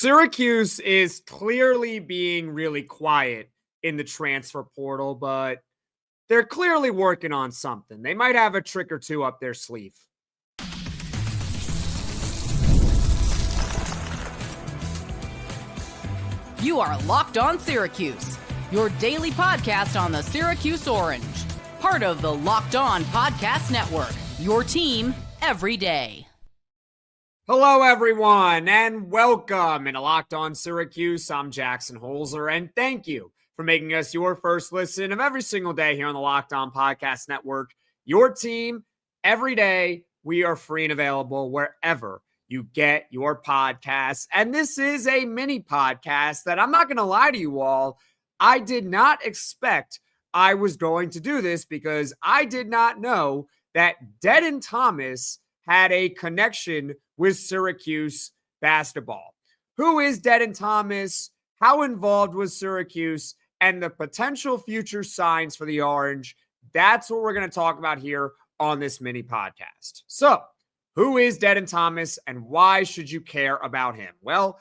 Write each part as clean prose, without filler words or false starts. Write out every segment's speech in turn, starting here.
Syracuse is clearly being really quiet in the transfer portal, but they're clearly working on something. They might have a trick or two up their sleeve. You are Locked On Syracuse, your daily podcast on the Syracuse Orange. Part of the Locked On Podcast Network, your team every day. Hello, everyone, and welcome into Locked On Syracuse. I'm Jackson Holzer, and thank you for making us your first listen of every single day here on the Locked On Podcast Network. Your team every day. We are free and available wherever you get your podcasts. And this is a mini podcast that I'm not going to lie to you all. I did not expect I was going to do this because I did not know that Dedan Thomas had a connection with Syracuse basketball. Who is Dedan Thomas? How involved was Syracuse? And the potential future signs for the Orange? That's what we're going to talk about here on this mini podcast. So, who is Dedan Thomas and why should you care about him? Well,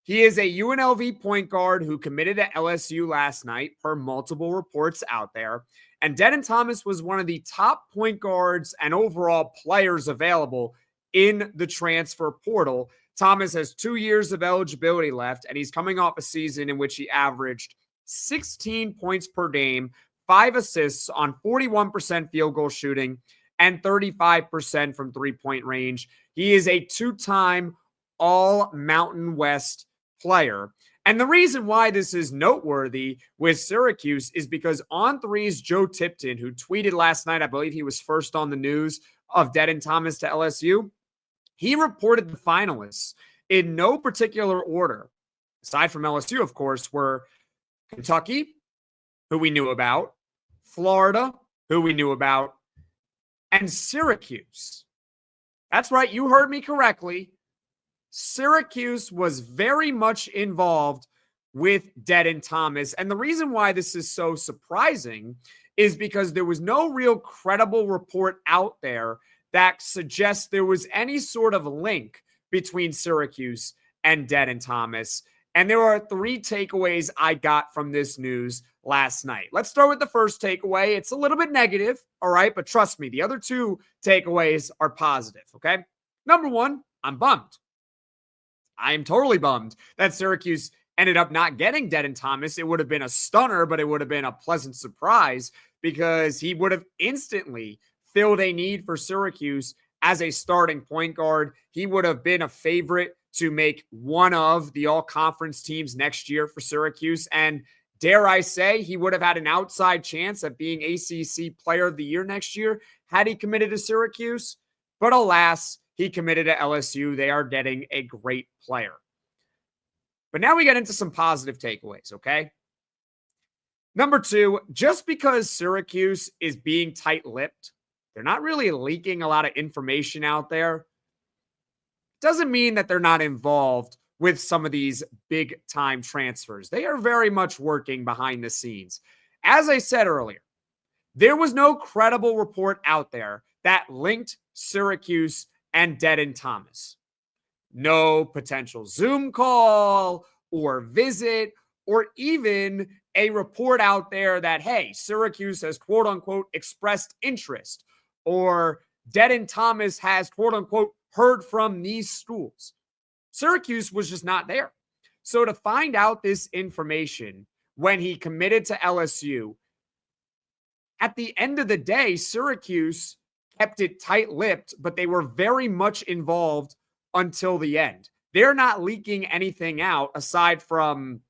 he is a UNLV point guard who committed to LSU last night per multiple reports out there. And Dedan Thomas was one of the top point guards and overall players available in the transfer portal. Thomas has 2 years of eligibility left, and he's coming off a season in which he averaged 16 points per game, 5 assists on 41% field goal shooting, and 35% from three-point range. He is a two-time All-Mountain West player. And the reason why this is noteworthy with Syracuse is because On3's Joe Tipton, who tweeted last night, I believe he was first on the news of Dedan Thomas to LSU, he reported the finalists in no particular order, aside from LSU, of course, were Kentucky, who we knew about, Florida, who we knew about, and Syracuse. That's right, you heard me correctly. Syracuse was very much involved with Dedan Thomas. And the reason why this is so surprising is because there was no real credible report out there that suggests there was any sort of link between Syracuse and Dedan Thomas. And there are 3 takeaways I got from this news last night. Let's start with the first takeaway. It's a little bit negative, all right? But trust me, the other 2 takeaways are positive, okay? Number 1, I'm bummed. I am totally bummed that Syracuse ended up not getting Dedan Thomas. It would have been a stunner, but it would have been a pleasant surprise because he would have instantly filled a need for Syracuse as a starting point guard. He would have been a favorite to make one of the all-conference teams next year for Syracuse. And dare I say, he would have had an outside chance at being ACC Player of the Year next year had he committed to Syracuse. But alas, he committed to LSU. They are getting a great player. But now we get into some positive takeaways, okay? Number 2, just because Syracuse is being tight-lipped, they're not really leaking a lot of information out there, doesn't mean that they're not involved with some of these big-time transfers. They are very much working behind the scenes. As I said earlier, there was no credible report out there that linked Syracuse and Dedan Thomas. No potential Zoom call or visit or even a report out there that, hey, Syracuse has quote unquote expressed interest or Dedan Thomas has quote unquote heard from these schools. Syracuse was just not there. So to find out this information when he committed to LSU, at the end of the day, Syracuse kept it tight-lipped, but they were very much involved until the end. They're not leaking anything out aside from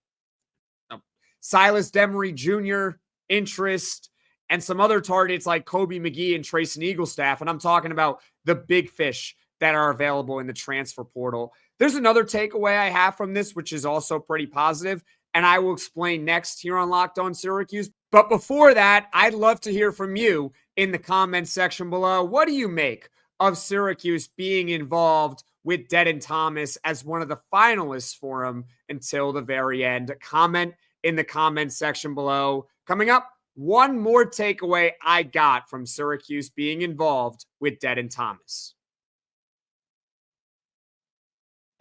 Silas Demery Jr. interest and some other targets like Kobe McGee and Trayson Eaglestaff. And I'm talking about the big fish that are available in the transfer portal. There's another takeaway I have from this, which is also pretty positive, and I will explain next here on Locked On Syracuse. But before that, I'd love to hear from you in the comments section below. What do you make of Syracuse being involved with Dedan Thomas as one of the finalists for him until the very end? Comment in the comments section below. Coming up, one more takeaway I got from Syracuse being involved with Dedan Thomas.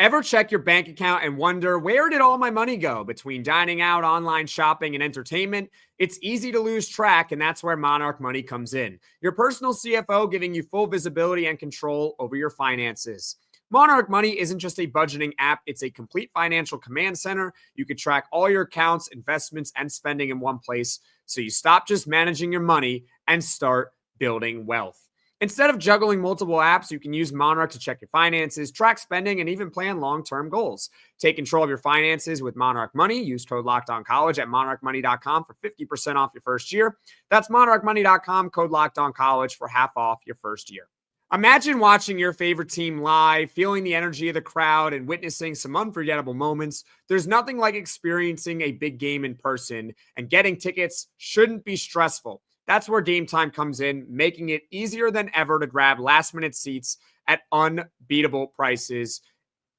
Ever check your bank account and wonder, where did all my money go between dining out, online shopping, and entertainment? It's easy to lose track, and that's where Monarch Money comes in. Your personal CFO giving you full visibility and control over your finances. Monarch Money isn't just a budgeting app, it's a complete financial command center. You can track all your accounts, investments, and spending in one place, so you stop just managing your money and start building wealth. Instead of juggling multiple apps, you can use Monarch to check your finances, track spending, and even plan long-term goals. Take control of your finances with Monarch Money. Use code LOCKEDONCollege at monarchmoney.com for 50% off your first year. That's monarchmoney.com, code LOCKEDONCollege for half off your first year. Imagine watching your favorite team live, feeling the energy of the crowd, and witnessing some unforgettable moments. There's nothing like experiencing a big game in person, and getting tickets shouldn't be stressful. That's where Game Time comes in, making it easier than ever to grab last-minute seats at unbeatable prices.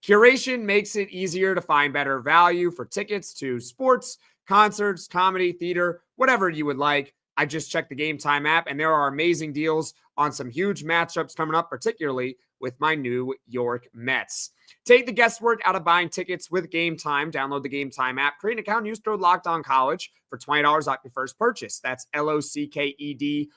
Curation makes it easier to find better value for tickets to sports, concerts, comedy, theater, whatever you would like. I just checked the Game Time app, and there are amazing deals on some huge matchups coming up, particularly with my New York Mets. Take the guesswork out of buying tickets with Game Time. Download the Game Time app, create an account, and use code LOCKEDONCollege for $20 off your first purchase. That's LOCKEDONCOLLEGE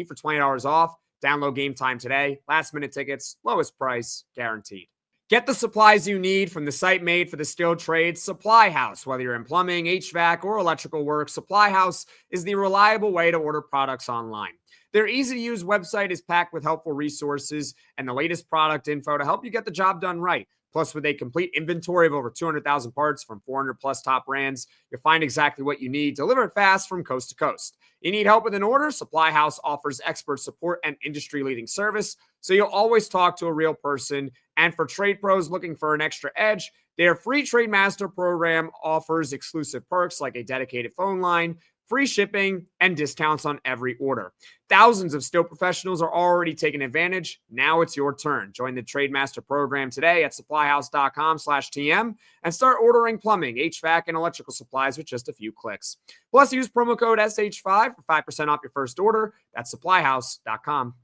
for $20 off. Download Game Time today. Last minute tickets, lowest price guaranteed. Get the supplies you need from the site made for the skilled trades, Supply House. Whether you're in plumbing, HVAC, or electrical work, Supply House is the reliable way to order products online. Their easy-to-use website is packed with helpful resources and the latest product info to help you get the job done right. Plus, with a complete inventory of over 200,000 parts from 400-plus top brands, you'll find exactly what you need, delivered fast from coast to coast. You need help with an order? Supply House offers expert support and industry-leading service, so you'll always talk to a real person. And for trade pros looking for an extra edge, their free Trade Master program offers exclusive perks like a dedicated phone line, free shipping, and discounts on every order. Thousands of steel professionals are already taking advantage. Now it's your turn. Join the Trade Master program today at supplyhouse.com/TM and start ordering plumbing, HVAC, and electrical supplies with just a few clicks. Plus, use promo code SH5 for 5% off your first order. That's supplyhouse.com.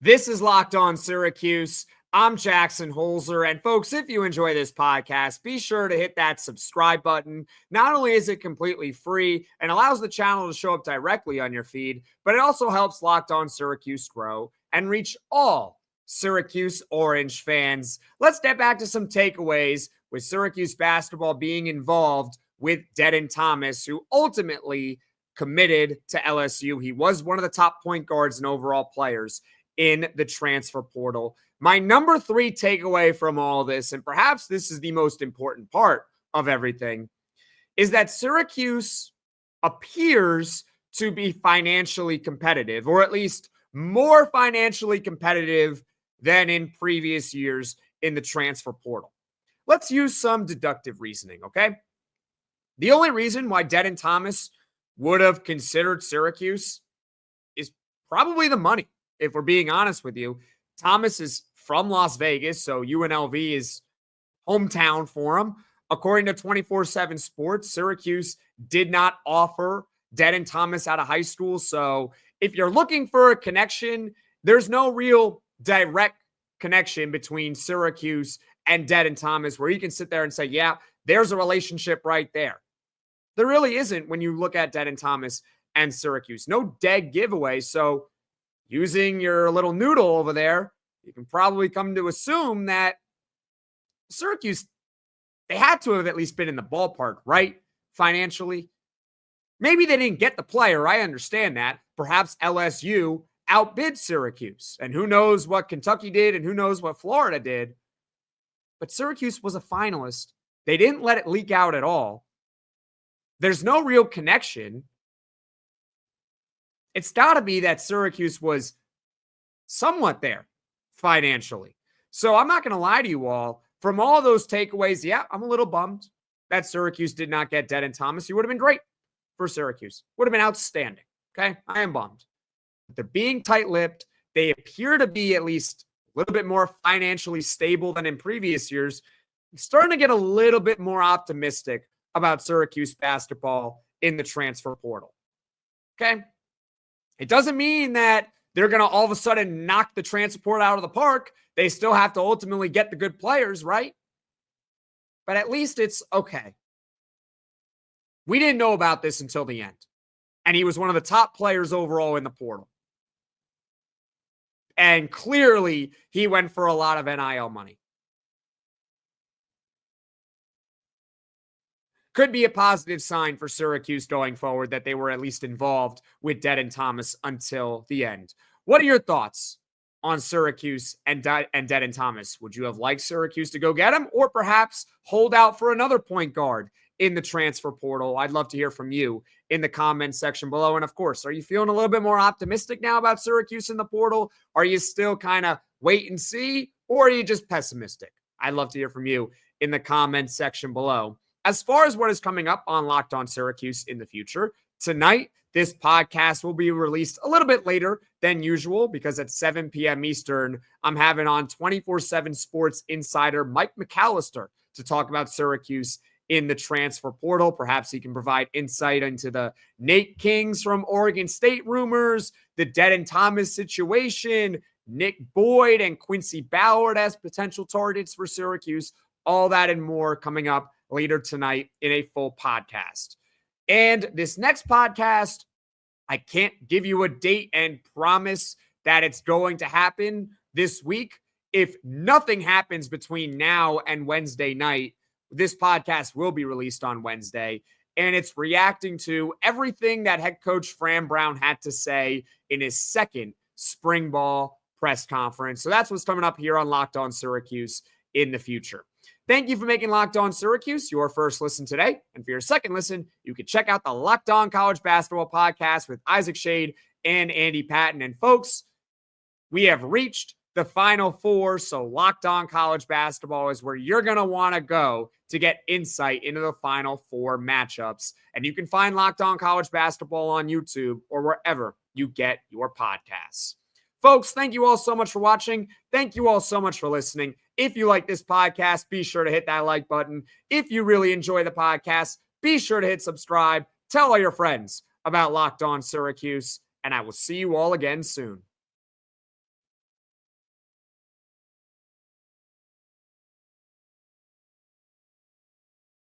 This is Locked On Syracuse. I'm Jackson Holzer. And folks, if you enjoy this podcast, be sure to hit that subscribe button. Not only is it completely free and allows the channel to show up directly on your feed, but it also helps Locked On Syracuse grow and reach all Syracuse Orange fans. Let's get back to some takeaways with Syracuse basketball being involved with Dedan Thomas, who ultimately committed to LSU. He was one of the top point guards and overall players in the transfer portal. My number 3 takeaway from all this, and perhaps this is the most important part of everything, is that Syracuse appears to be financially competitive, or at least more financially competitive than in previous years in the transfer portal. Let's use some deductive reasoning, okay? The only reason why Dedan Thomas would have considered Syracuse is probably the money, if we're being honest with you. Thomas is from Las Vegas, so UNLV is hometown for him. According to 24/7 Sports, Syracuse did not offer Dedan Thomas out of high school. So if you're looking for a connection, there's no real direct connection between Syracuse and Dedan Thomas where you can sit there and say, yeah, there's a relationship right there. There really isn't when you look at Dedan Thomas and Syracuse. No dead giveaway. So using your little noodle over there, you can probably come to assume that Syracuse, they had to have at least been in the ballpark, right? Financially. Maybe they didn't get the player. I understand that. Perhaps LSU outbid Syracuse. And who knows what Kentucky did and who knows what Florida did. But Syracuse was a finalist. They didn't let it leak out at all. There's no real connection. It's got to be that Syracuse was somewhat there financially. So I'm not going to lie to you all. From all those takeaways, yeah, I'm a little bummed that Syracuse did not get Dedan Thomas. He would have been great for Syracuse. Would have been outstanding. Okay, I am bummed. They're being tight-lipped. They appear to be at least a little bit more financially stable than in previous years. I'm starting to get a little bit more optimistic about Syracuse basketball in the transfer portal. Okay? It doesn't mean that they're going to all of a sudden knock the transfer portal out of the park. They still have to ultimately get the good players, right? But at least it's okay. We didn't know about this until the end. And he was one of the top players overall in the portal. And clearly, he went for a lot of NIL money. Could be a positive sign for Syracuse going forward that they were at least involved with Dedan Thomas until the end. What are your thoughts on Syracuse and Dedan Thomas? Would you have liked Syracuse to go get him, or perhaps hold out for another point guard in the transfer portal? I'd love to hear from you in the comments section below. And of course, are you feeling a little bit more optimistic now about Syracuse in the portal? Are you still kind of wait and see, or are you just pessimistic? I'd love to hear from you in the comments section below. As far as what is coming up on Locked On Syracuse in the future, tonight, this podcast will be released a little bit later than usual because at 7 p.m. Eastern, I'm having on 24/7 Sports Insider Mike McAllister to talk about Syracuse in the transfer portal. Perhaps he can provide insight into the Nate Kings from Oregon State rumors, the Dedan Thomas situation, Nick Boyd and Quincy Ballard as potential targets for Syracuse. All that and more coming up later tonight in a full podcast. And this next podcast, I can't give you a date and promise that it's going to happen this week. If nothing happens between now and Wednesday night, this podcast will be released on Wednesday. And it's reacting to everything that head coach Fran Brown had to say in his second spring ball press conference. So that's what's coming up here on Locked On Syracuse in the future. Thank you for making Locked On Syracuse your first listen today. And for your second listen, you can check out the Locked On College Basketball podcast with Isaac Shade and Andy Patton. And folks, we have reached the Final Four, so Locked On College Basketball is where you're going to want to go to get insight into the Final Four matchups. And you can find Locked On College Basketball on YouTube or wherever you get your podcasts. Folks, thank you all so much for watching. Thank you all so much for listening. If you like this podcast, be sure to hit that like button. If you really enjoy the podcast, be sure to hit subscribe. Tell all your friends about Locked On Syracuse, and I will see you all again soon.